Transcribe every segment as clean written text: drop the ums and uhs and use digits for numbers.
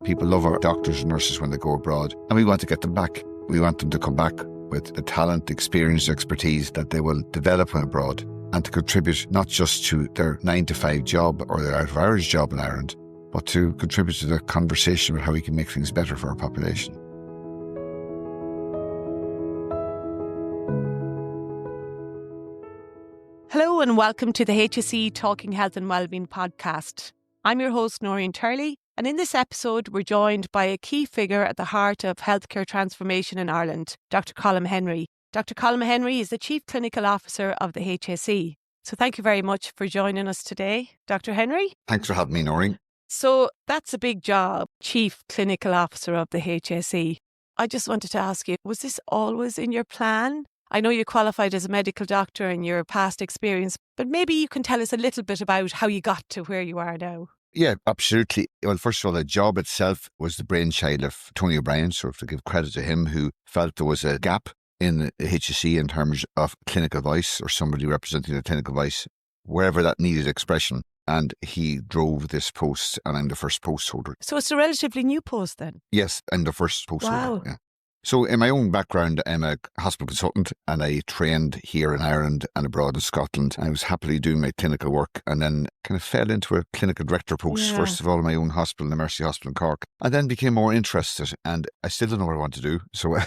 People love our doctors and nurses when they go abroad, and we want to get them back. We want them to come back with the talent, experience, expertise that they will develop when abroad, and to contribute not just to their 9-to-5 job or their out-of-hours job in Ireland, but to contribute to the conversation about how we can make things better for our population. Hello and welcome to the HSE Talking Health and Wellbeing podcast. I'm your host, Noreen Turley, and in this episode we're joined by a key figure at the heart of healthcare transformation in Ireland, Dr. Colm Henry. Dr. Colm Henry is the Chief Clinical Officer of the HSE. So thank you very much for joining us today, Dr. Henry. Thanks for having me, Noreen. So that's a big job, Chief Clinical Officer of the HSE. I just wanted to ask you, was this always in your plan? I know you qualified as a medical doctor in your past experience, but maybe you can tell us a little bit about how you got to where you are now. Yeah, absolutely. Well, first of all, the job itself was the brainchild of Tony O'Brien, so to give credit to him, who felt there was a gap in the HSE in terms of clinical voice or somebody representing the clinical voice, wherever that needed expression. And he drove this post, and I'm the first post holder. So it's a relatively new post then? Yes, I'm the first post holder. Wow. Yeah. So in my own background, I'm a hospital consultant, and I trained here in Ireland and abroad in Scotland. I was happily doing my clinical work and then kind of fell into a clinical director post, first of all in my own hospital, the Mercy Hospital in Cork, and then became more interested, and I still don't know what I want to do. So,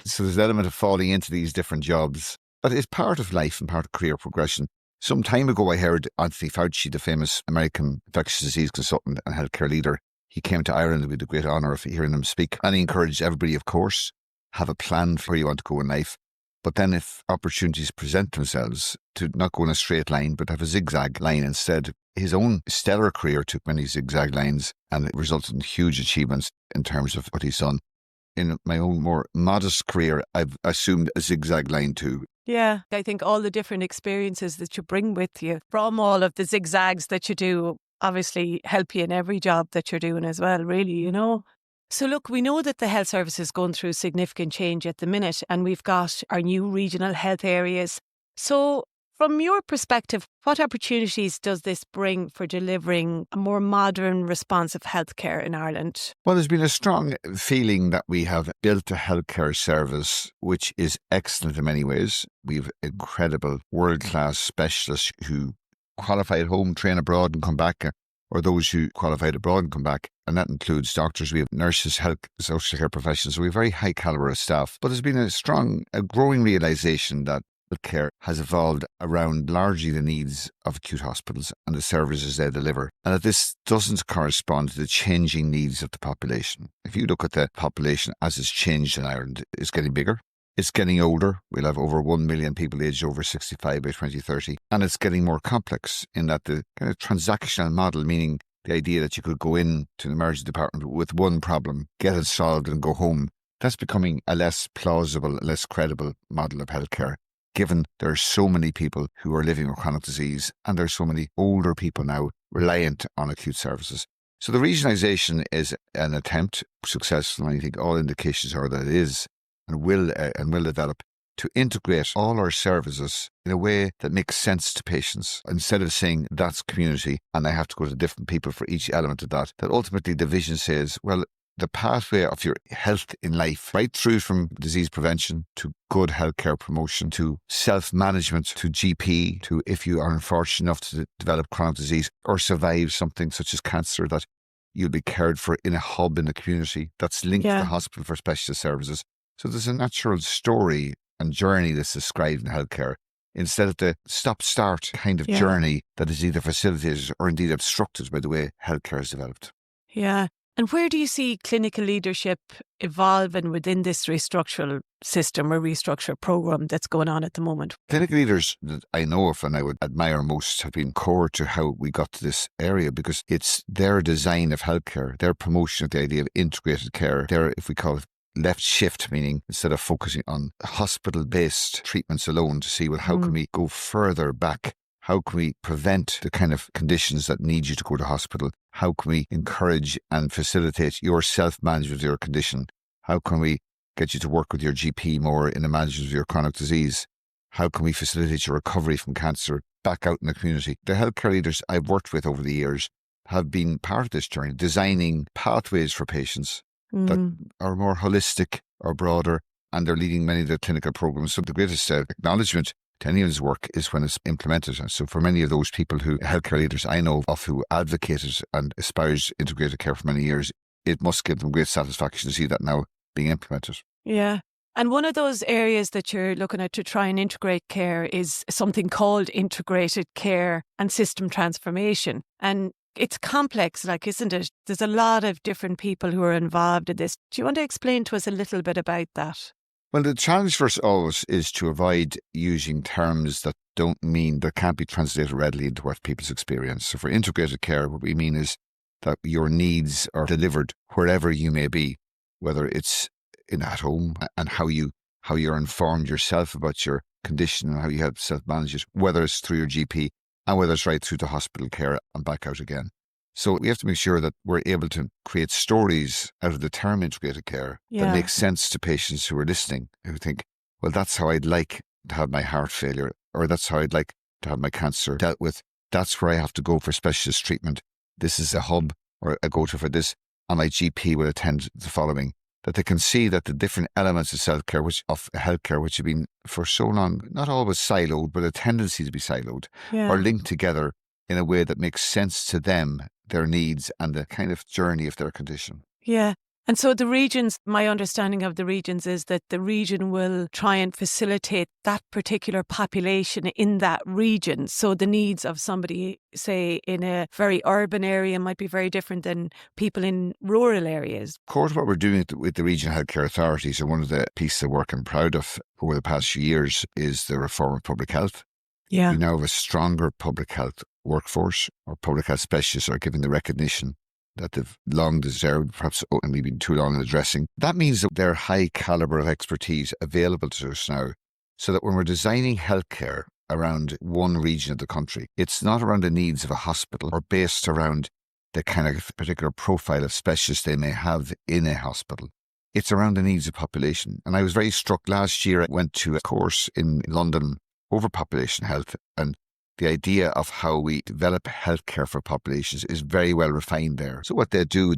so there's an element of falling into these different jobs. But it's part of life and part of career progression. Some time ago, I heard Anthony Fauci, the famous American infectious disease consultant and healthcare leader. He came to Ireland with the great honour of hearing him speak. And he encouraged everybody, of course, have a plan for where you want to go in life. But then if opportunities present themselves, to not go in a straight line, but have a zigzag line instead. His own stellar career took many zigzag lines, and it resulted in huge achievements in terms of what he's done. In my own more modest career, I've assumed a zigzag line too. Yeah, I think all the different experiences that you bring with you from all of the zigzags that you do obviously help you in every job that you're doing as well, really, you know. So look, we know that the health service is going through significant change at the minute, and we've got our new regional health areas. So from your perspective, what opportunities does this bring for delivering a more modern, responsive healthcare in Ireland? Well, there's been a strong feeling that we have built a healthcare service which is excellent in many ways. We've incredible world-class specialists who qualify at home, train abroad and come back, or those who qualified abroad and come back. And that includes doctors, we have nurses, health, social care professionals. So we have very high calibre of staff. But there's been a growing realisation that healthcare has evolved around largely the needs of acute hospitals and the services they deliver, and that this doesn't correspond to the changing needs of the population. If you look at the population as it's changed in Ireland, it's getting bigger. It's getting older. We'll have over 1 million people aged over 65 by 2030. And it's getting more complex in that the kind of transactional model, meaning the idea that you could go in to an emergency department with one problem, get it solved and go home, that's becoming a less plausible, less credible model of healthcare, given there are so many people who are living with chronic disease and there are so many older people now reliant on acute services. So the regionalisation is an attempt, successful, and I think all indications are that it is, and will develop, to integrate all our services in a way that makes sense to patients. Instead of saying that's community and I have to go to different people for each element of that ultimately the vision says, well, the pathway of your health in life, right through from disease prevention to good healthcare promotion, to self-management, to GP, to if you are unfortunate enough to develop chronic disease or survive something such as cancer, that you'll be cared for in a hub in the community that's linked to the hospital for specialist services. So there's a natural story and journey that's described in healthcare, instead of the stop-start kind of journey that is either facilitated or indeed obstructed by the way healthcare has developed. Yeah. And where do you see clinical leadership evolving within this restructural system or restructure programme that's going on at the moment? Clinical leaders that I know of and I would admire most have been core to how we got to this area, because it's their design of healthcare, their promotion of the idea of integrated care, their, if we call it, left shift, meaning instead of focusing on hospital-based treatments alone, to see, well, how can we go further back? How can we prevent the kind of conditions that need you to go to hospital? How can we encourage and facilitate your self-management of your condition? How can we get you to work with your GP more in the management of your chronic disease? How can we facilitate your recovery from cancer back out in the community? The healthcare leaders I've worked with over the years have been part of this journey, designing pathways for patients that are more holistic or broader, and they're leading many of the clinical programs. So the greatest acknowledgement to anyone's work is when it's implemented. And so for many of those people healthcare leaders I know of who advocated and espoused integrated care for many years, it must give them great satisfaction to see that now being implemented. Yeah. And one of those areas that you're looking at to try and integrate care is something called integrated care and system transformation. And it's complex, isn't it? There's a lot of different people who are involved in this. Do you want to explain to us a little bit about that? Well, the challenge for us always is to avoid using terms that can't be translated readily into what people's experience. So for integrated care, what we mean is that your needs are delivered wherever you may be, whether it's at home, and how you're informed yourself about your condition and how you help self-manage it, whether it's through your GP and whether it's right through to hospital care and back out again. So we have to make sure that we're able to create stories out of the term integrated care that make sense to patients who are listening, who think, well, that's how I'd like to have my heart failure, or that's how I'd like to have my cancer dealt with. That's where I have to go for specialist treatment. This is a hub or a go-to for this, and my GP will attend the following. That they can see that the different elements of healthcare, which have been for so long, not always siloed, but a tendency to be siloed, are linked together in a way that makes sense to them, their needs, and the kind of journey of their condition. Yeah. And so the regions, my understanding of the regions is that the region will try and facilitate that particular population in that region. So the needs of somebody, say, in a very urban area might be very different than people in rural areas. Of course, what we're doing with the regional healthcare authorities, and one of the pieces of work I'm proud of over the past few years, is the reform of public health. Yeah. We now have a stronger public health workforce. Our public health specialists are given the recognition that they've long deserved, perhaps maybe too long in addressing. That means that their high calibre of expertise available to us now, so that when we're designing healthcare around one region of the country, it's not around the needs of a hospital or based around the kind of particular profile of specialists they may have in a hospital. It's around the needs of population. And I was very struck last year. I went to a course in London over population health, and the idea of how we develop healthcare for populations is very well refined there. So what they do,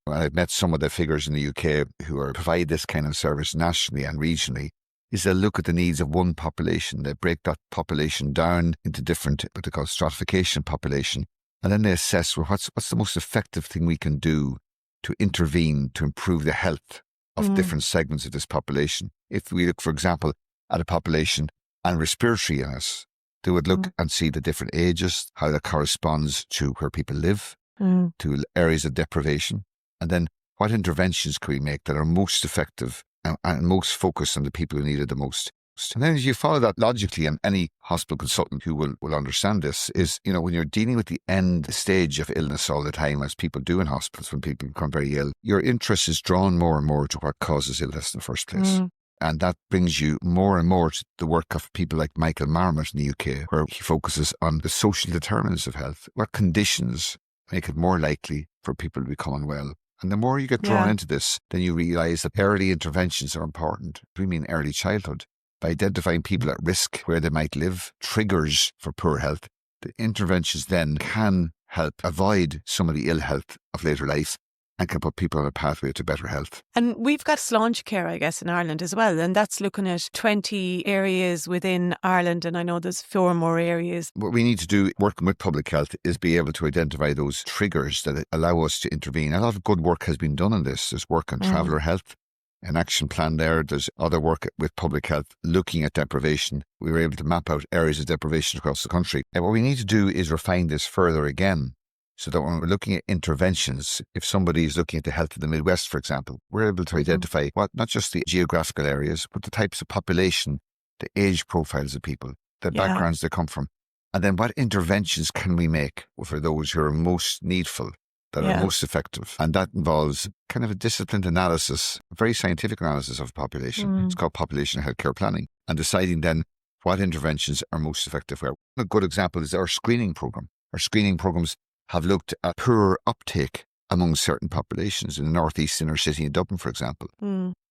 I've met some of the figures in the UK who provide this kind of service nationally and regionally, is they look at the needs of one population. They break that population down into different, what they call stratification population, and then they assess, well, what's the most effective thing we can do to intervene to improve the health of different segments of this population. If we look, for example, at a population and respiratory illness, they would look and see the different ages, how that corresponds to where people live, to areas of deprivation, and then what interventions can we make that are most effective and most focused on the people who need it the most. And then as you follow that logically, and any hospital consultant who will understand this, is, when you're dealing with the end stage of illness all the time, as people do in hospitals when people become very ill, your interest is drawn more and more to what causes illness in the first place. And that brings you more and more to the work of people like Michael Marmot in the UK, where he focuses on the social determinants of health. What conditions make it more likely for people to become unwell? And the more you get drawn into this, then you realise that early interventions are important. We mean early childhood. By identifying people at risk where they might live, triggers for poor health, the interventions then can help avoid some of the ill health of later life and can put people on a pathway to better health. And we've got Sláinte Care, I guess, in Ireland as well. And that's looking at 20 areas within Ireland. And I know there's 4 more areas. What we need to do, working with public health, is be able to identify those triggers that allow us to intervene. A lot of good work has been done on this. There's work on traveller health, an action plan there. There's other work with public health looking at deprivation. We were able to map out areas of deprivation across the country. And what we need to do is refine this further again, so that when we're looking at interventions, if somebody is looking at the health of the Midwest, for example, we're able to identify not just the geographical areas, but the types of population, the age profiles of people, the backgrounds they come from. And then what interventions can we make for those who are most needful, that are most effective? And that involves kind of a disciplined analysis, a very scientific analysis of population. It's called population healthcare planning, and deciding then what interventions are most effective where. A good example is our screening program. Our screening programs have looked at poor uptake among certain populations in the northeast inner city in Dublin, for example.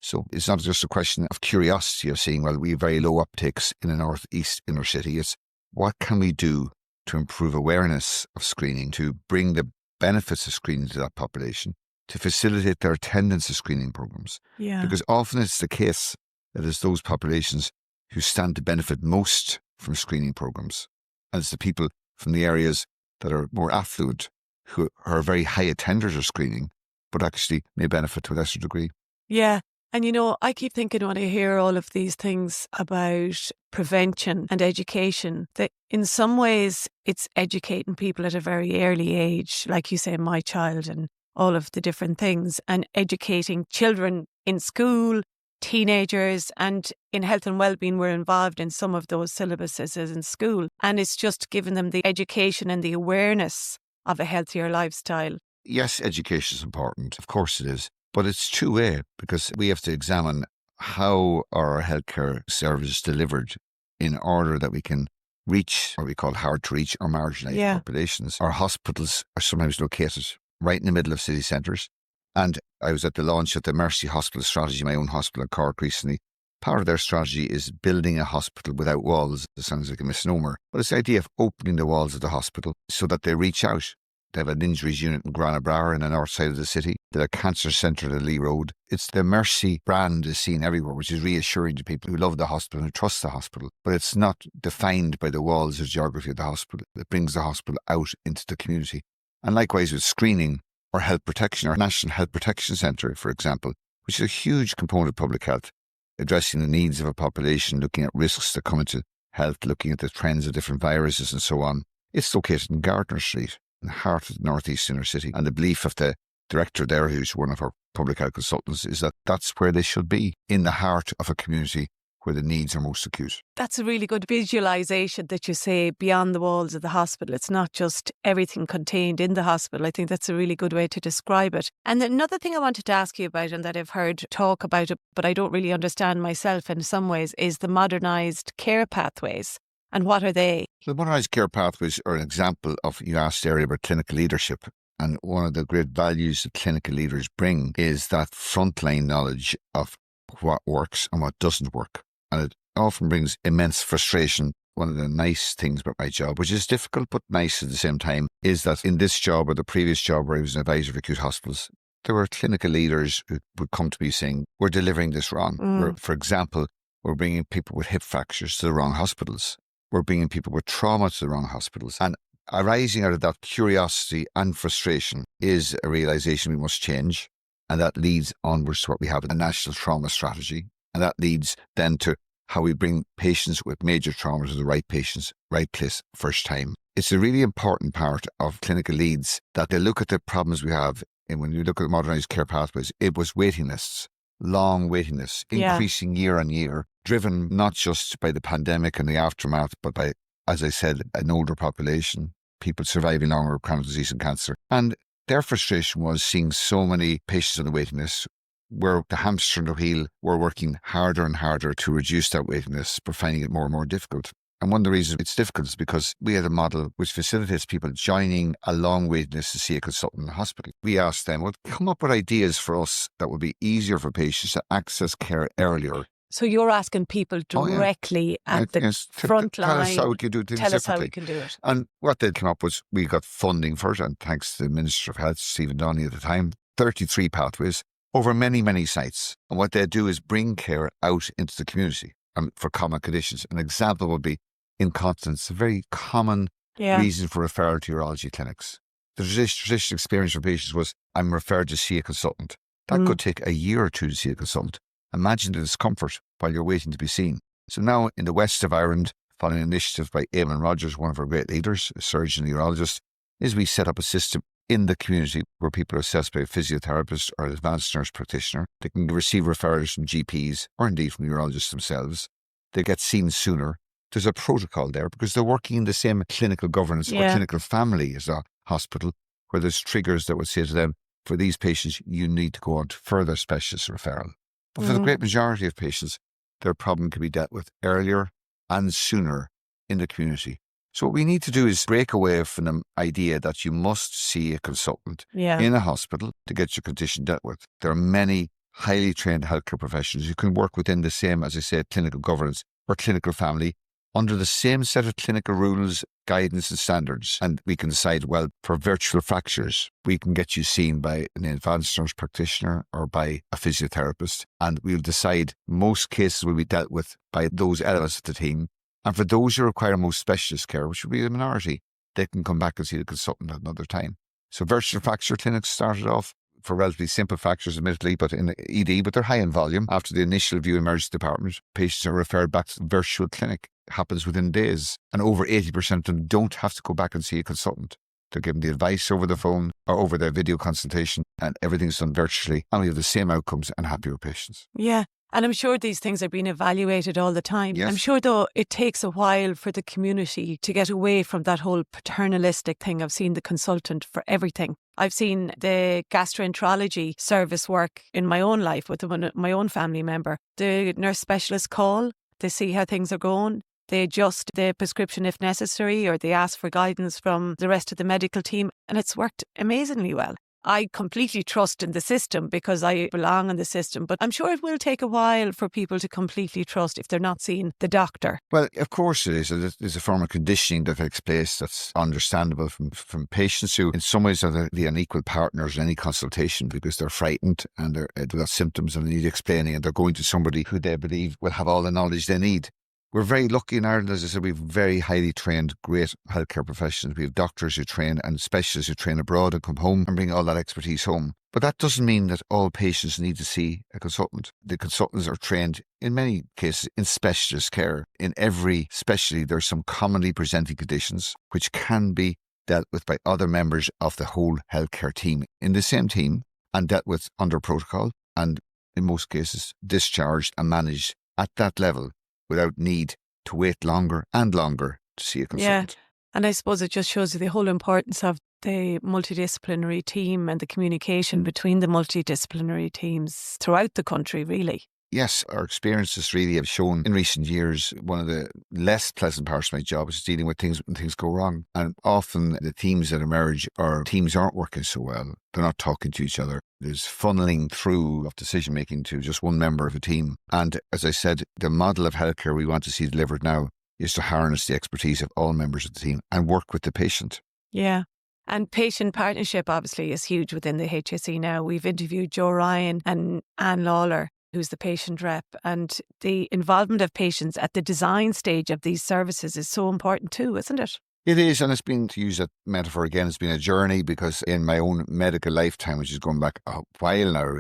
So it's not just a question of curiosity of seeing, well, we have very low uptakes in the northeast inner city. It's what can we do to improve awareness of screening, to bring the benefits of screening to that population, to facilitate their attendance to screening programs. Yeah. Because often it's the case that it's those populations who stand to benefit most from screening programs. And it's the people from the areas that are more affluent who are very high attenders of screening, but actually may benefit to a lesser degree. Yeah. And I keep thinking when I hear all of these things about prevention and education, that in some ways it's educating people at a very early age, like you say, my child and all of the different things, and educating children in school, teenagers, and in health and wellbeing, we're involved in some of those syllabuses in school. And it's just giving them the education and the awareness of a healthier lifestyle. Yes, education is important. Of course it is. But it's two-way, because we have to examine how our healthcare service is delivered in order that we can reach what we call hard to reach or marginalised populations. Our hospitals are sometimes located right in the middle of city centres. And I was at the launch of the Mercy Hospital strategy, my own hospital in Cork recently. Part of their strategy is building a hospital without walls. It sounds like a misnomer, but it's the idea of opening the walls of the hospital so that they reach out. They have an injuries unit in Granabrar in the north side of the city. They have a cancer centre at Lee Road. It's the Mercy brand is seen everywhere, which is reassuring to people who love the hospital and who trust the hospital. But it's not defined by the walls or geography of the hospital. It brings the hospital out into the community. And likewise with screening or health protection, our National Health Protection Centre, for example, which is a huge component of public health, addressing the needs of a population, looking at risks that come into health, looking at the trends of different viruses and so on. It's located in Gardner Street, in the heart of the northeast inner city. And the belief of the director there, who's one of our public health consultants, is that that's where they should be, in the heart of a community where the needs are most acute. That's a really good visualisation that you say beyond the walls of the hospital. It's not just everything contained in the hospital. I think that's a really good way to describe it. And another thing I wanted to ask you about, and that I've heard talk about it, but I don't really understand myself in some ways, is the modernised care pathways. And what are they? The modernised care pathways are an example of, you asked earlier about clinical leadership. And one of the great values that clinical leaders bring is that frontline knowledge of what works and what doesn't work. And it often brings immense frustration. One of the nice things about my job, which is difficult but nice at the same time, is that in this job or the previous job where I was an advisor for acute hospitals, there were clinical leaders who would come to me saying, we're delivering this wrong. For example, we're bringing people with hip fractures to the wrong hospitals. We're bringing people with trauma to the wrong hospitals. And arising out of that curiosity and frustration is a realisation we must change. And that leads onwards to what we have, a national trauma strategy. And that leads then to how we bring patients with major trauma to the right patients, right place, first time. It's a really important part of clinical leads that they look at the problems we have. And when you look at modernised care pathways, it was waiting lists, long waiting lists, increasing year on year, driven not just by the pandemic and the aftermath, but by, as I said, an older population, people surviving longer with chronic disease and cancer. And their frustration was seeing so many patients on the waiting list, where the hamster on the wheel were working harder and harder to reduce that waiting list, but finding it more and more difficult. And one of the reasons it's difficult is because we had a model which facilitates people joining a long waiting list to see a consultant in the hospital. We asked them, well, come up with ideas for us that would be easier for patients to access care earlier. So you're asking people directly at the front line. Tell us how we can do things Tell us differently. how we can do it. And what they'd come up was, we got funding for it, and thanks to the Minister of Health, Stephen Donnelly at the time, 33 pathways over many, many sites. And what they do is bring care out into the community for common conditions. An example would be incontinence, a very common reason for referral to urology clinics. The traditional experience for patients was, I'm referred to see a consultant. That could take a year or two to see a consultant. Imagine the discomfort while you're waiting to be seen. So now in the west of Ireland, following an initiative by Eamon Rogers, one of our great leaders, a surgeon and urologist, is we set up a system in the community where people are assessed by a physiotherapist or an advanced nurse practitioner. They can receive referrals from GPs or indeed from urologists themselves. They get seen sooner. There's a protocol there because they're working in the same clinical governance or clinical family as a hospital, where there's triggers that would say to them, for these patients, you need to go on to further specialist referral. But for the great majority of patients, their problem can be dealt with earlier and sooner in the community. So what we need to do is break away from the idea that you must see a consultant in a hospital to get your condition dealt with. There are many highly trained healthcare professionals who can work within the same, as I said, clinical governance or clinical family under the same set of clinical rules, guidance and standards. And we can decide, well, for virtual fractures, we can get you seen by an advanced nurse practitioner or by a physiotherapist. And we'll decide most cases will be dealt with by those elements of the team. And for those who require most specialist care, which will be the minority, they can come back and see the consultant at another time. So virtual fracture clinics started off for relatively simple fractures, admittedly, but in ED, but they're high in volume. After the initial view in emergency department, patients are referred back to the virtual clinic. It happens within days. And over 80% of them don't have to go back and see a consultant. They're given the advice over the phone or over their video consultation, and everything's done virtually. And we have the same outcomes and happier patients. Yeah. And I'm sure these things are being evaluated all the time. Yes. I'm sure, though, it takes a while for the community to get away from that whole paternalistic thing of seeing the consultant for everything. I've seen the gastroenterology service work in my own life with my own family member. The nurse specialist call, they see how things are going. They adjust the prescription if necessary, or they ask for guidance from the rest of the medical team. And it's worked amazingly well. I completely trust in the system because I belong in the system, but I'm sure it will take a while for people to completely trust if they're not seeing the doctor. Well, of course it is. There's a form of conditioning that takes place that's understandable from patients who in some ways are the unequal partners in any consultation because they're frightened and they've got symptoms and they need explaining, and they're going to somebody who they believe will have all the knowledge they need. We're very lucky in Ireland, as I said, we have very highly trained, great healthcare professionals. We have doctors who train and specialists who train abroad and come home and bring all that expertise home. But that doesn't mean that all patients need to see a consultant. The consultants are trained, in many cases, in specialist care. In every specialty, there are some commonly presenting conditions which can be dealt with by other members of the whole healthcare team in the same team and dealt with under protocol and, in most cases, discharged and managed at that level, without need to wait longer and longer to see a consultant. Yeah, and I suppose it just shows you the whole importance of the multidisciplinary team and the communication between the multidisciplinary teams throughout the country, really. Yes, our experiences really have shown in recent years one of the less pleasant parts of my job is dealing with things when things go wrong. And often the teams that emerge are teams aren't working so well. They're not talking to each other. There's funneling through of decision making to just one member of a team. And as I said, the model of healthcare we want to see delivered now is to harness the expertise of all members of the team and work with the patient. Yeah. And patient partnership obviously is huge within the HSE now. We've interviewed Joe Ryan and Anne Lawler, who's the patient rep, and the involvement of patients at the design stage of these services is so important too, isn't it? It is, and it's been, to use that metaphor again, it's been a journey because in my own medical lifetime, which is going back a while now,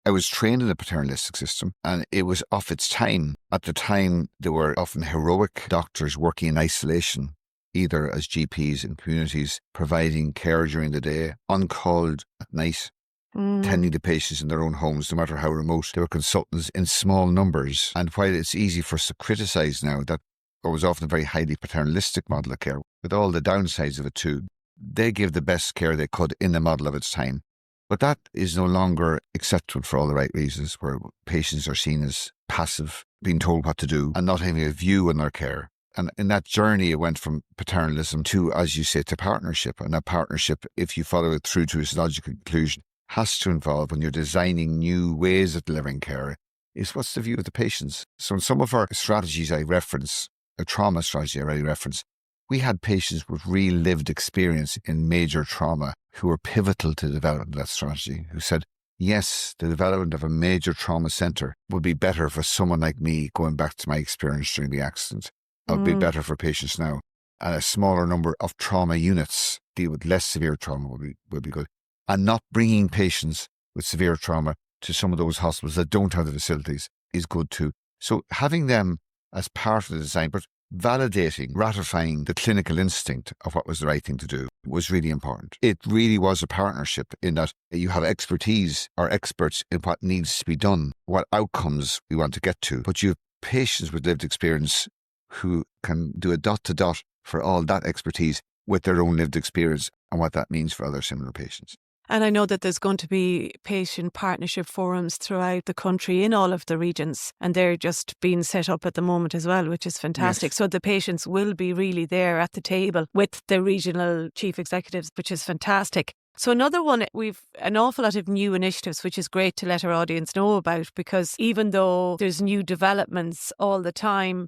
I was trained in the paternalistic system and it was off its time. At the time, there were often heroic doctors working in isolation, either as GPs in communities, providing care during the day, uncalled at night, tending to patients in their own homes, no matter how remote. There were consultants in small numbers. And while it's easy for us to criticise now that there was often a very highly paternalistic model of care, with all the downsides of it too, they gave the best care they could in the model of its time. But that is no longer acceptable for all the right reasons, where patients are seen as passive, being told what to do, and not having a view on their care. And in that journey, it went from paternalism to, as you say, to partnership. And that partnership, if you follow it through to its logical conclusion, has to involve, when you're designing new ways of delivering care, is what's the view of the patients. So in some of our strategies I reference, a trauma strategy I already referenced, we had patients with real lived experience in major trauma who were pivotal to the development of that strategy, who said, yes, the development of a major trauma centre would be better for someone like me going back to my experience during the accident. It would be better for patients now. And a smaller number of trauma units deal with less severe trauma would be good. And not bringing patients with severe trauma to some of those hospitals that don't have the facilities is good too. So having them as part of the design, but validating, ratifying the clinical instinct of what was the right thing to do was really important. It really was a partnership in that you have expertise or experts in what needs to be done, what outcomes we want to get to, but you have patients with lived experience who can do a dot to dot for all that expertise with their own lived experience and what that means for other similar patients. And I know that there's going to be patient partnership forums throughout the country in all of the regions, and they're just being set up at the moment as well, which is fantastic. Yes. So the patients will be really there at the table with the regional chief executives, which is fantastic. So another one, we've an awful lot of new initiatives, which is great to let our audience know about, because even though there's new developments all the time,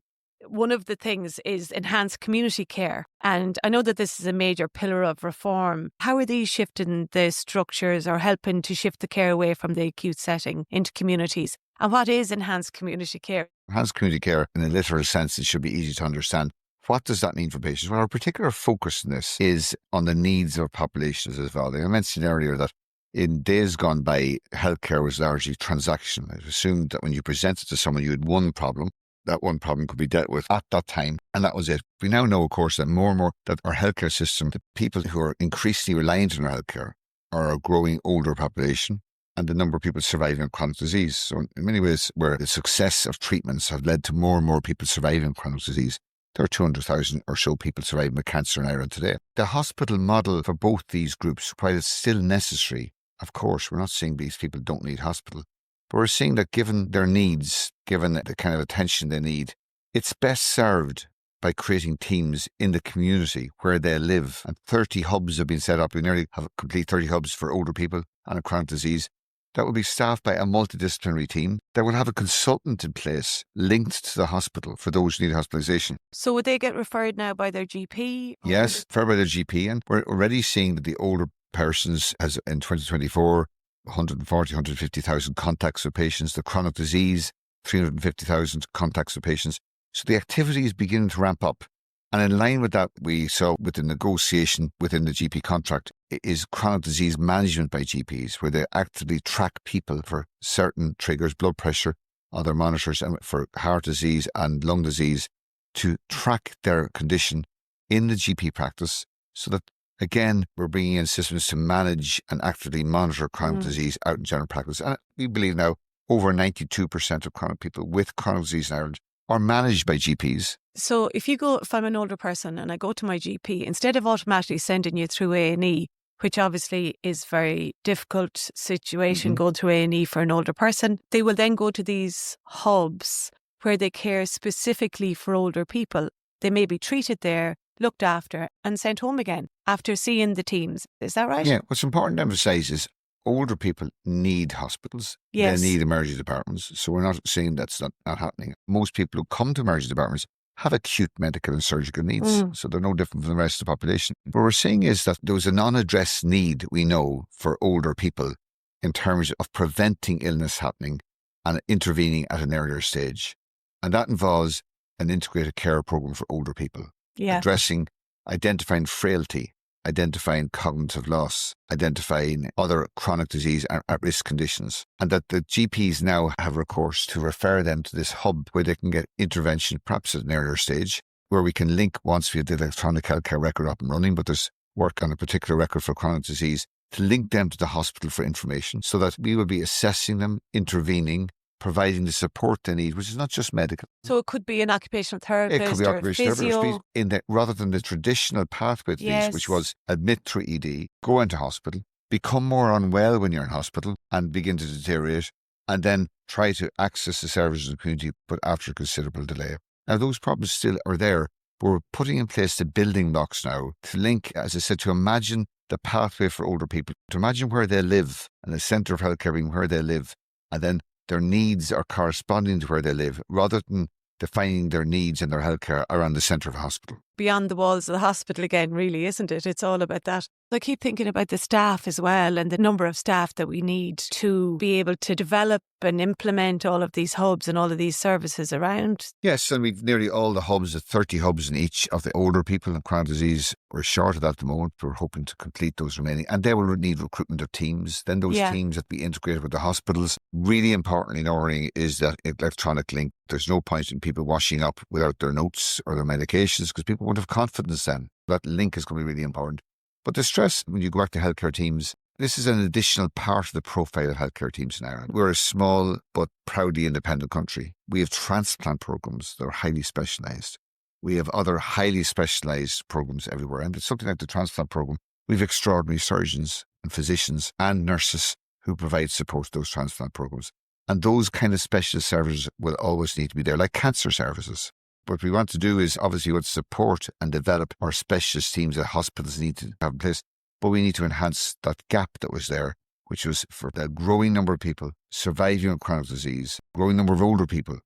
one of the things is enhanced community care. And I know that this is a major pillar of reform. How are these shifting the structures or helping to shift the care away from the acute setting into communities? And what is enhanced community care? Enhanced community care, in a literal sense, it should be easy to understand. What does that mean for patients? Well, our particular focus in this is on the needs of populations as well. I mentioned earlier that in days gone by, healthcare was largely transactional. It assumed that when you presented to someone, you had one problem. That one problem could be dealt with at that time, and that was it. We now know, of course, that more and more that our healthcare system, the people who are increasingly reliant on our healthcare, are a growing older population, and the number of people surviving of chronic disease. So in many ways, where the success of treatments have led to more and more people surviving chronic disease, there are 200,000 or so people surviving with cancer in Ireland today. The hospital model for both these groups, while it's still necessary, of course, we're not saying these people don't need hospital, but we're seeing that given their needs, given the kind of attention they need, it's best served by creating teams in the community where they live. And 30 hubs have been set up. We nearly have complete 30 hubs for older people and a chronic disease. That will be staffed by a multidisciplinary team that will have a consultant in place linked to the hospital for those who need hospitalisation. So would they get referred now by their GP? Yes, referred by their GP. And we're already seeing that the older persons has in 2024, 140, 150,000 contacts with patients. The chronic disease, 350,000 contacts with patients. So the activity is beginning to ramp up. And in line with that, we saw with the negotiation within the GP contract is chronic disease management by GPs, where they actively track people for certain triggers, blood pressure, other monitors, and for heart disease and lung disease, to track their condition in the GP practice so that, again, we're bringing in systems to manage and actively monitor chronic disease out in general practice. And we believe now over 92% of chronic people with chronic disease in Ireland are managed by GPs. So if I'm an older person and I go to my GP, instead of automatically sending you through A&E, which obviously is a very difficult situation going through A&E for an older person, they will then go to these hubs where they care specifically for older people. They may be treated there, looked after and sent home again after seeing the teams. Is that right? Yeah, what's important to emphasise is older people need hospitals. Yes. They need emergency departments. So we're not saying that's not happening. Most people who come to emergency departments have acute medical and surgical needs. So they're no different from the rest of the population. What we're saying is that there was a non-addressed need, we know, for older people in terms of preventing illness happening and intervening at an earlier stage. And that involves an integrated care program for older people, addressing, identifying frailty, identifying cognitive loss, identifying other chronic disease and at-risk conditions, and that the GPs now have recourse to refer them to this hub where they can get intervention, perhaps at an earlier stage, where we can link once we have the electronic healthcare record up and running, but there's work on a particular record for chronic disease, to link them to the hospital for information so that we will be assessing them, intervening, providing the support they need, which is not just medical. So it could be an occupational therapist, it could be or occupational physio. Therapist, rather than the traditional pathway to these, which was admit through ED, go into hospital, become more unwell when you're in hospital and begin to deteriorate, and then try to access the services in the community, but after considerable delay. Now, those problems still are there, but we're putting in place the building blocks now to link, as I said, to imagine the pathway for older people, to imagine where they live, and the centre of healthcare being where they live, and then their needs are corresponding to where they live, rather than defining their needs and their healthcare around the centre of a hospital. Beyond the walls of the hospital again, really, isn't it? It's all about that. I keep thinking about the staff as well and the number of staff that we need to be able to develop and implement all of these hubs and all of these services around. Yes, and we've nearly all the hubs, the 30 hubs in each of the older people in chronic disease. We're short of that at the moment. We're hoping to complete those remaining. And they will need recruitment of teams. Then those teams that be integrated with the hospitals. Really importantly, Noreen, is that electronic link. There's no point in people washing up without their notes or their medications because people won't have confidence then. That link is going to be really important. But the stress, when you go back to healthcare teams, this is an additional part of the profile of healthcare teams in Ireland. We're a small but proudly independent country. We have transplant programs that are highly specialised. We have other highly specialised programs everywhere. And it's something like the transplant program. We have extraordinary surgeons and physicians and nurses who provide support to those transplant programs. And those kind of specialist services will always need to be there, like cancer services. What we want to do is obviously want to support and develop our specialist teams that hospitals need to have in place. But we need to enhance that gap that was there, which was for the growing number of people surviving with chronic disease, growing number of older people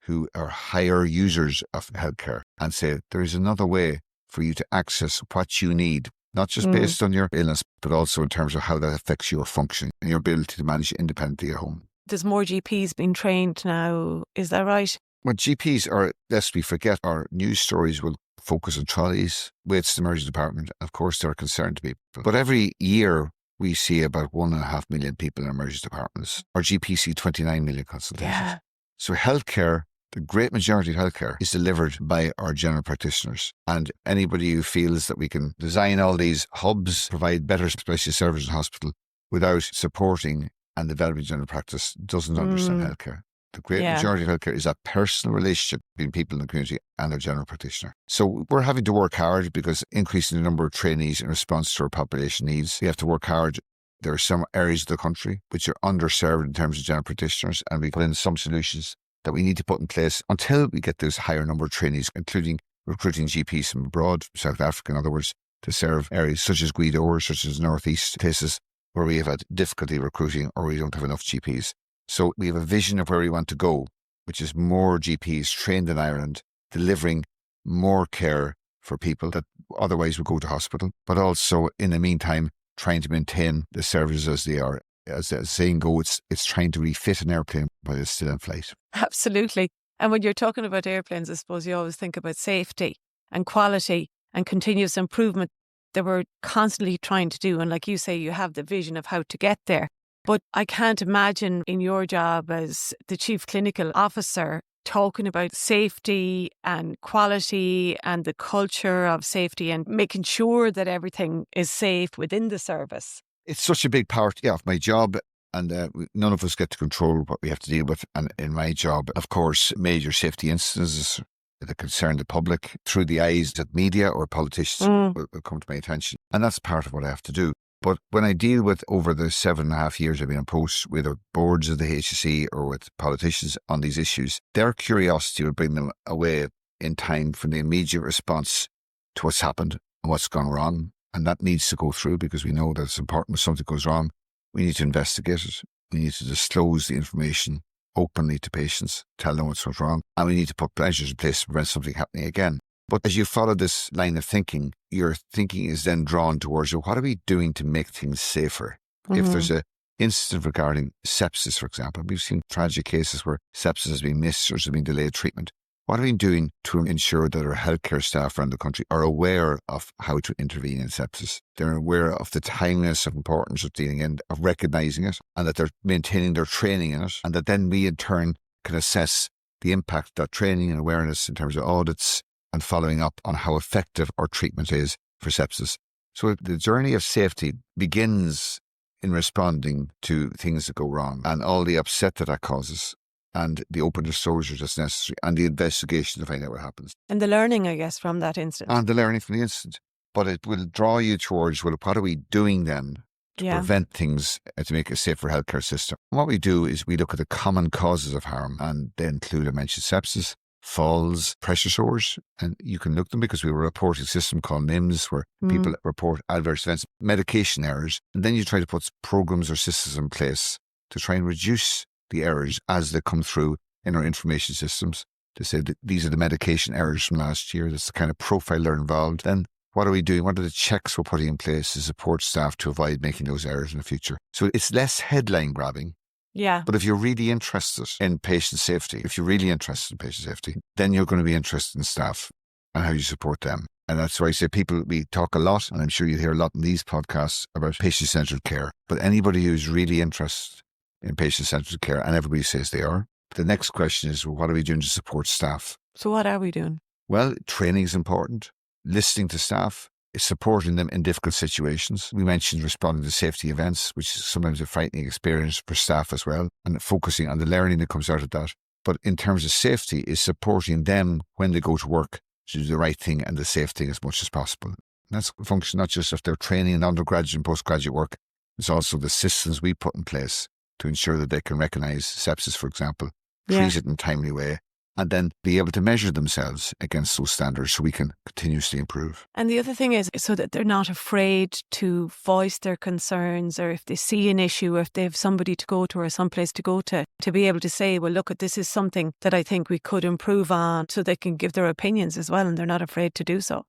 who are higher users of healthcare and say there is another way for you to access what you need, not just based on your illness, but also in terms of how that affects your function and your ability to manage independently at home. There's more GPs being trained now, is that right? Well, GPs are, lest we forget, our news stories will focus on trolleys, waits in the emergency department. Of course, they're a concern to people. But every year we see about 1.5 million people in emergency departments. Our GPs see 29 million consultations. Yeah. So healthcare, the great majority of healthcare is delivered by our general practitioners. And anybody who feels that we can design all these hubs, provide better specialist services in hospital without supporting and developing general practice doesn't understand healthcare. The great majority of healthcare is a personal relationship between people in the community and their general practitioner. So we're having to work hard because increasing the number of trainees in response to our population needs. We have to work hard. There are some areas of the country which are underserved in terms of general practitioners, and we put in some solutions that we need to put in place until we get this higher number of trainees, including recruiting GPs from abroad, South Africa in other words, to serve areas such as Guido, such as North East, places where we have had difficulty recruiting or we don't have enough GPs. So we have a vision of where we want to go, which is more GPs trained in Ireland, delivering more care for people that otherwise would go to hospital, but also in the meantime, trying to maintain the services as they are. As the saying goes, it's trying to refit an airplane while it's still in flight. Absolutely. And when you're talking about airplanes, I suppose you always think about safety and quality and continuous improvement that we're constantly trying to do. And like you say, you have the vision of how to get there. But I can't imagine in your job as the Chief Clinical Officer talking about safety and quality and the culture of safety and making sure that everything is safe within the service. It's such a big part of my job, and none of us get to control what we have to deal with. And in my job, of course, major safety incidents that concern the public through the eyes of media or politicians will come to my attention. And that's part of what I have to do. But when I deal with, over the 7.5 years I've been in post with the boards of the HSE or with politicians on these issues, their curiosity will bring them away in time from the immediate response to what's happened and what's gone wrong. And that needs to go through because we know that it's important when something goes wrong. We need to investigate it. We need to disclose the information openly to patients, tell them what's wrong, and we need to put measures in place to prevent something happening again. But as you follow this line of thinking, your thinking is then drawn towards, well, what are we doing to make things safer? If there's an incident regarding sepsis, for example, we've seen tragic cases where sepsis has been missed or has been delayed treatment. What are we doing to ensure that our healthcare staff around the country are aware of how to intervene in sepsis? They're aware of the timeliness of importance of dealing in, of recognising it, and that they're maintaining their training in it, and that then we in turn can assess the impact that training and awareness in terms of audits and following up on how effective our treatment is for sepsis. So the journey of safety begins in responding to things that go wrong and all the upset that causes, and the open disclosure that's necessary, and the investigation to find out what happens. And the learning, I guess, from that incident. And the learning from the incident. But it will draw you towards, well, what are we doing then to prevent things, to make a safer healthcare system? And what we do is we look at the common causes of harm, and they include, I mentioned, sepsis, falls, pressure sores, and you can look them because we have a reporting system called NIMS where people report adverse events, medication errors, and then you try to put programs or systems in place to try and reduce the errors as they come through in our information systems to say that these are the medication errors from last year. That's the kind of profile they're involved. Then what are we doing? What are the checks we're putting in place to support staff to avoid making those errors in the future? So it's less headline grabbing. Yeah. But if you're really interested in patient safety, then you're going to be interested in staff and how you support them. And that's why I say we talk a lot, and I'm sure you hear a lot in these podcasts about patient-centred care. But anybody who's really interested in patient-centred care, and everybody says they are, the next question is, well, what are we doing to support staff? So what are we doing? Well, training is important. Listening to staff, is supporting them in difficult situations. We mentioned responding to safety events, which is sometimes a frightening experience for staff as well, and focusing on the learning that comes out of that. But in terms of safety, is supporting them when they go to work to do the right thing and the safe thing as much as possible. And that's a function not just of their training in undergraduate and postgraduate work, it's also the systems we put in place to ensure that they can recognise sepsis, for example, treat it in a timely way, and then be able to measure themselves against those standards so we can continuously improve. And the other thing is so that they're not afraid to voice their concerns, or if they see an issue, or if they have somebody to go to or someplace to go to be able to say, well, look, this is something that I think we could improve on, so they can give their opinions as well, and they're not afraid to do so.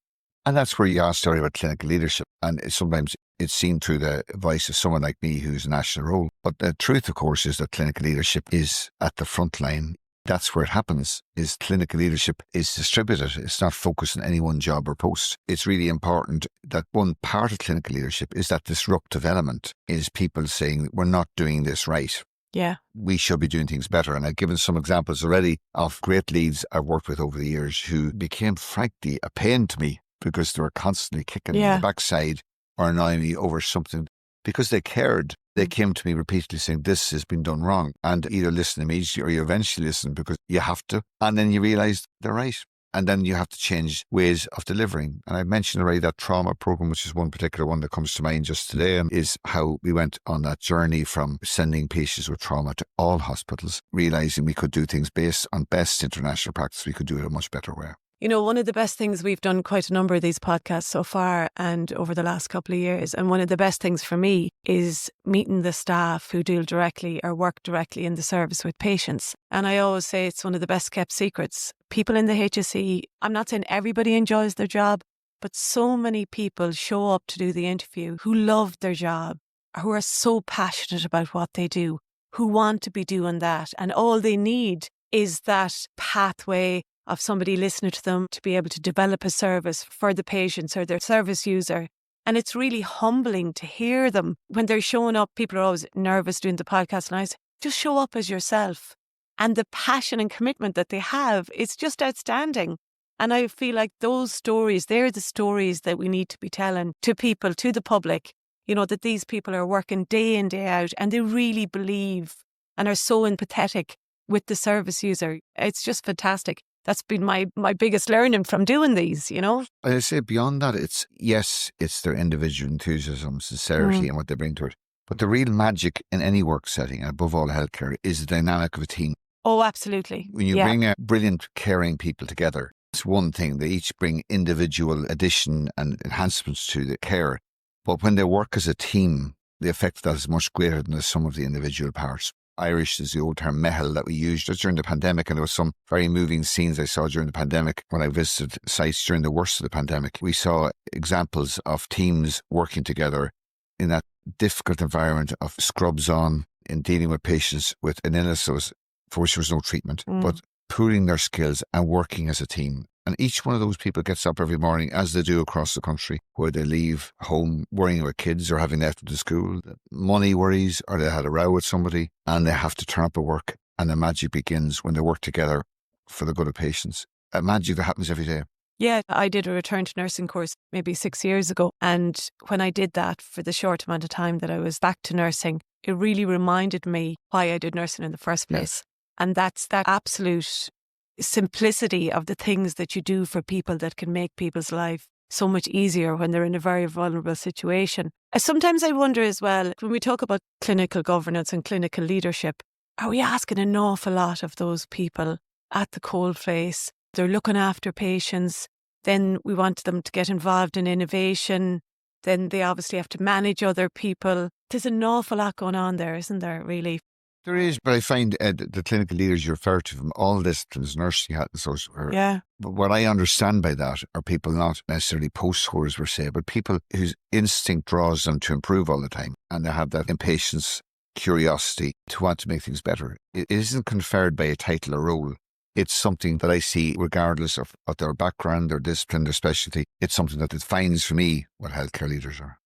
And that's where you asked earlier about clinical leadership. And sometimes it's seen through the voice of someone like me who's a national role. But the truth, of course, is that clinical leadership is at the front line. That's where it happens, is clinical leadership is distributed. It's not focused on any one job or post. It's really important that one part of clinical leadership is that disruptive element, is people saying, we're not doing this right. Yeah. We should be doing things better. And I've given some examples already of great leads I've worked with over the years who became, frankly, a pain to me because they were constantly kicking the backside or annoying me over something. Because they cared, they came to me repeatedly saying, this has been done wrong. And either listen immediately or you eventually listen because you have to. And then you realise they're right. And then you have to change ways of delivering. And I mentioned already that trauma program, which is one particular one that comes to mind just today, is how we went on that journey from sending patients with trauma to all hospitals, realising we could do things based on best international practice. We could do it a much better way. You know, one of the best things, we've done quite a number of these podcasts so far and over the last couple of years. And one of the best things for me is meeting the staff who deal directly or work directly in the service with patients. And I always say it's one of the best kept secrets. People in the HSE, I'm not saying everybody enjoys their job, but so many people show up to do the interview who love their job, who are so passionate about what they do, who want to be doing that. And all they need is that pathway of somebody listening to them to be able to develop a service for the patients or their service user. And it's really humbling to hear them when they're showing up. People are always nervous doing the podcast, and I say, just show up as yourself. And the passion and commitment that they have, it's just outstanding. And I feel like those stories, they're the stories that we need to be telling to people, to the public, you know, that these people are working day in, day out, and they really believe and are so empathetic with the service user. It's just fantastic. That's been my biggest learning from doing these, you know. I say beyond that, it's their individual enthusiasm, sincerity and what they bring to it. But the real magic in any work setting, and above all healthcare, is the dynamic of a team. Oh, absolutely. When you bring brilliant, caring people together, it's one thing. They each bring individual addition and enhancements to the care. But when they work as a team, the effect of that is much greater than the sum of the individual parts. Irish is the old term mehel that we used just during the pandemic, and there was some very moving scenes I saw during the pandemic when I visited sites during the worst of the pandemic. We saw examples of teams working together in that difficult environment of scrubs on, in dealing with patients with an illness for which there was no treatment, but pooling their skills and working as a team. And each one of those people gets up every morning, as they do across the country, where they leave home worrying about kids or having left them to school, money worries, or they had a row with somebody, and they have to turn up at work. And the magic begins when they work together for the good of patients. A magic that happens every day. Yeah, I did a return to nursing course maybe 6 years ago. And when I did that, for the short amount of time that I was back to nursing, it really reminded me why I did nursing in the first place. Yeah. And that's that absolute simplicity of the things that you do for people that can make people's life so much easier when they're in a very vulnerable situation. Sometimes I wonder as well, when we talk about clinical governance and clinical leadership, are we asking an awful lot of those people at the coalface? They're looking after patients. Then we want them to get involved in innovation. Then they obviously have to manage other people. There's an awful lot going on there, isn't there, really? There is, but I find the clinical leaders you refer to from all disciplines, nursing, health and social care. Yeah. But what I understand by that are people not necessarily post-scores per se, but people whose instinct draws them to improve all the time. And they have that impatience, curiosity to want to make things better. It isn't conferred by a title or role. It's something that I see regardless of their background, their discipline, their specialty. It's something that defines for me what healthcare leaders are.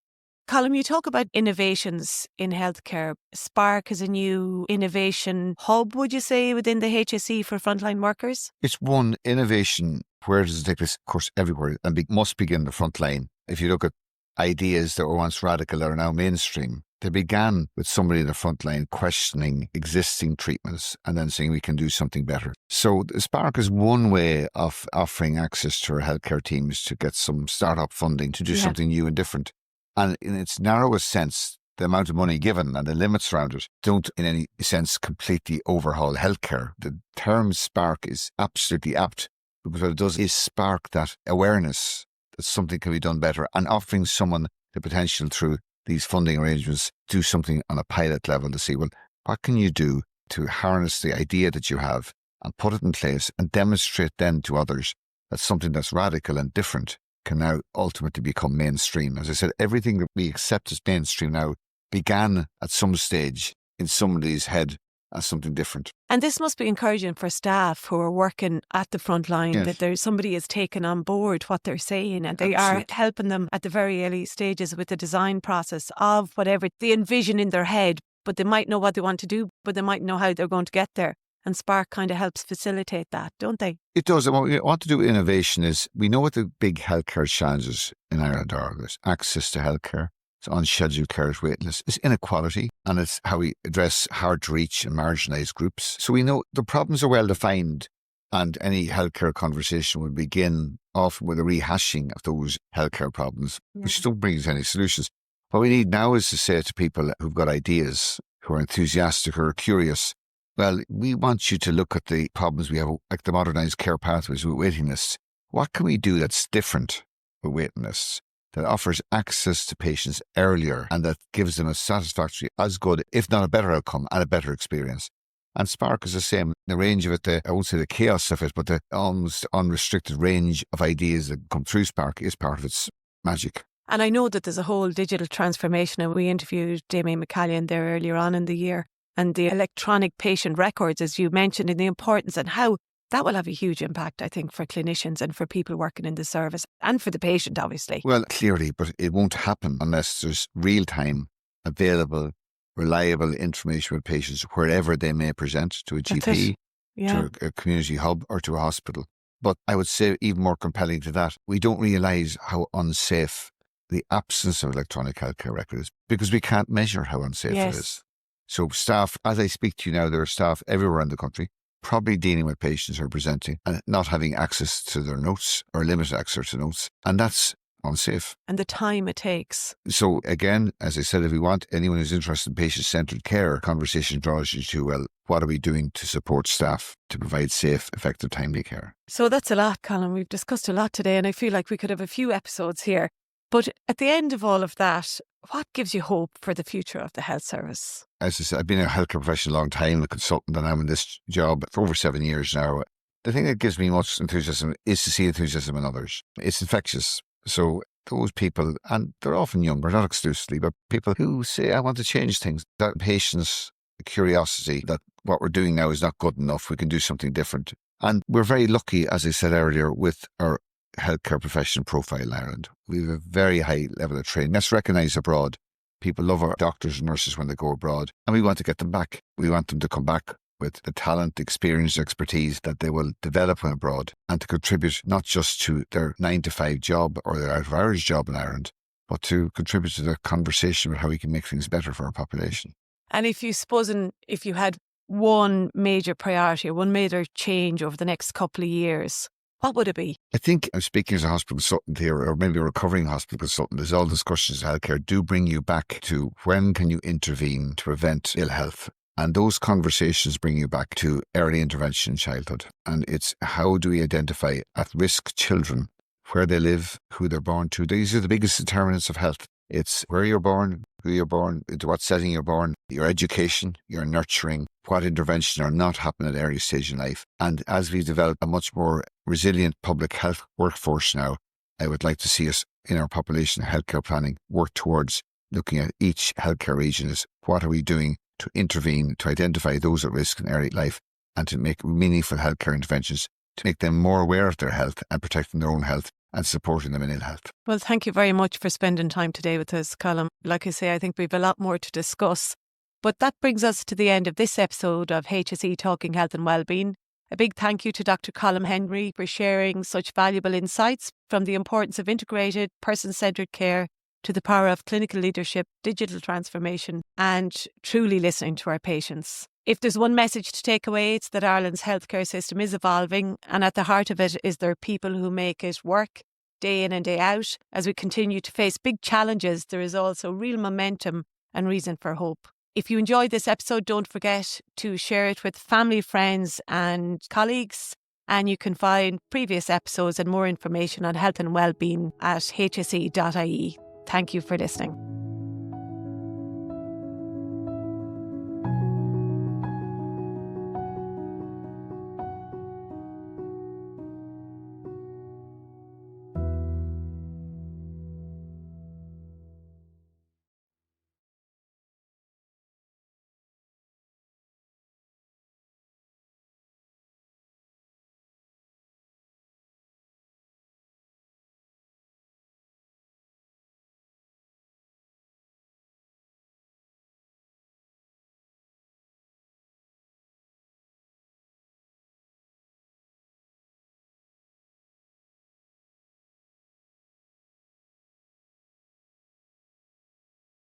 Colm, you talk about innovations in healthcare. Spark is a new innovation hub, would you say, within the HSE for frontline workers? It's one innovation. Where does it take place? Of course, everywhere, and must begin the front line. If you look at ideas that were once radical that are now mainstream, they began with somebody in the front line questioning existing treatments and then saying we can do something better. So Spark is one way of offering access to our healthcare teams to get some startup funding to do something new and different. And in its narrowest sense, the amount of money given and the limits around it don't in any sense completely overhaul healthcare. The term spark is absolutely apt because what it does is spark that awareness that something can be done better and offering someone the potential through these funding arrangements do something on a pilot level to see, well, what can you do to harness the idea that you have and put it in place and demonstrate then to others that something that's radical and different can now ultimately become mainstream. As I said, everything that we accept as mainstream now began at some stage in somebody's head as something different. And this must be encouraging for staff who are working at the front line, Yes. that there's somebody is taking on board what they're saying and they Absolutely. are helping them at the very early stages with the design process of whatever they envision in their head, but they might know what they want to do, but they might know how they're going to get there. And Spark kind of helps facilitate that, don't they? It does. And what we want to do with innovation is we know what the big healthcare challenges in Ireland are. There's access to healthcare, it's unscheduled care, it's waiting lists, it's inequality, and it's how we address hard to reach and marginalised groups. So we know the problems are well defined, and any healthcare conversation would begin often with a rehashing of those healthcare problems, which don't bring us any solutions. What we need now is to say to people who've got ideas, who are enthusiastic or curious, well, we want you to look at the problems we have, like the modernised care pathways with waiting lists. What can we do that's different with waiting lists, that offers access to patients earlier and that gives them a satisfactory, as good, if not a better outcome and a better experience? And Spark is the same. The range of it, I won't say the chaos of it, but the almost unrestricted range of ideas that come through Spark is part of its magic. And I know that there's a whole digital transformation, and we interviewed Damien McCallion there earlier on in the year, and the electronic patient records, as you mentioned, and the importance and how that will have a huge impact, I think, for clinicians and for people working in the service and for the patient, obviously. Well, clearly, but it won't happen unless there's real-time, available, reliable information with patients wherever they may present, to a GP, to a community hub or to a hospital. But I would say even more compelling to that, we don't realise how unsafe the absence of electronic healthcare record is because we can't measure how unsafe it is. So staff, as I speak to you now, there are staff everywhere in the country probably dealing with patients who are presenting and not having access to their notes or limited access to notes. And that's unsafe. And the time it takes. So again, as I said, if we want anyone who's interested in patient-centred care, conversation draws you to, well, what are we doing to support staff to provide safe, effective, timely care? So that's a lot, Colm. We've discussed a lot today, and I feel like we could have a few episodes here. But at the end of all of that, what gives you hope for the future of the health service? As I said, I've been a healthcare professional a long time, a consultant, and I'm in this job for over 7 years now. The thing that gives me much enthusiasm is to see enthusiasm in others. It's infectious. So those people, and they're often younger, not exclusively, but people who say, I want to change things, that patience, the curiosity that what we're doing now is not good enough, we can do something different. And we're very lucky, as I said earlier, with our healthcare profession profile in Ireland. We have a very high level of training. That's recognised abroad. People love our doctors and nurses when they go abroad, and we want to get them back. We want them to come back with the talent, experience, expertise that they will develop when abroad and to contribute not just to their 9-to-5 job or their out-of-hours job in Ireland, but to contribute to the conversation about how we can make things better for our population. And if you had one major priority or one major change over the next couple of years, what would it be? I think I'm speaking as a hospital consultant here, or maybe a recovering hospital consultant, as all discussions in healthcare do bring you back to when can you intervene to prevent ill health? And those conversations bring you back to early intervention in childhood. And it's how do we identify at-risk children, where they live, who they're born to. These are the biggest determinants of health. It's where you're born, who you're born, into what setting you're born, your education, your nurturing, what intervention are not happening at early stage in life. And as we develop a much more resilient public health workforce now, I would like to see us in our population healthcare planning work towards looking at each healthcare region as what are we doing to intervene, to identify those at risk in early life and to make meaningful healthcare interventions to make them more aware of their health and protecting their own health and supporting them in ill health. Well, thank you very much for spending time today with us, Colm. Like I say, I think we've a lot more to discuss. But that brings us to the end of this episode of HSE Talking Health and Wellbeing. A big thank you to Dr. Colm Henry for sharing such valuable insights from the importance of integrated, person-centred care to the power of clinical leadership, digital transformation, and truly listening to our patients. If there's one message to take away, it's that Ireland's healthcare system is evolving, and at the heart of it is there are people who make it work day in and day out. As we continue to face big challenges, there is also real momentum and reason for hope. If you enjoyed this episode, don't forget to share it with family, friends and colleagues. And you can find previous episodes and more information on health and wellbeing at hse.ie. Thank you for listening.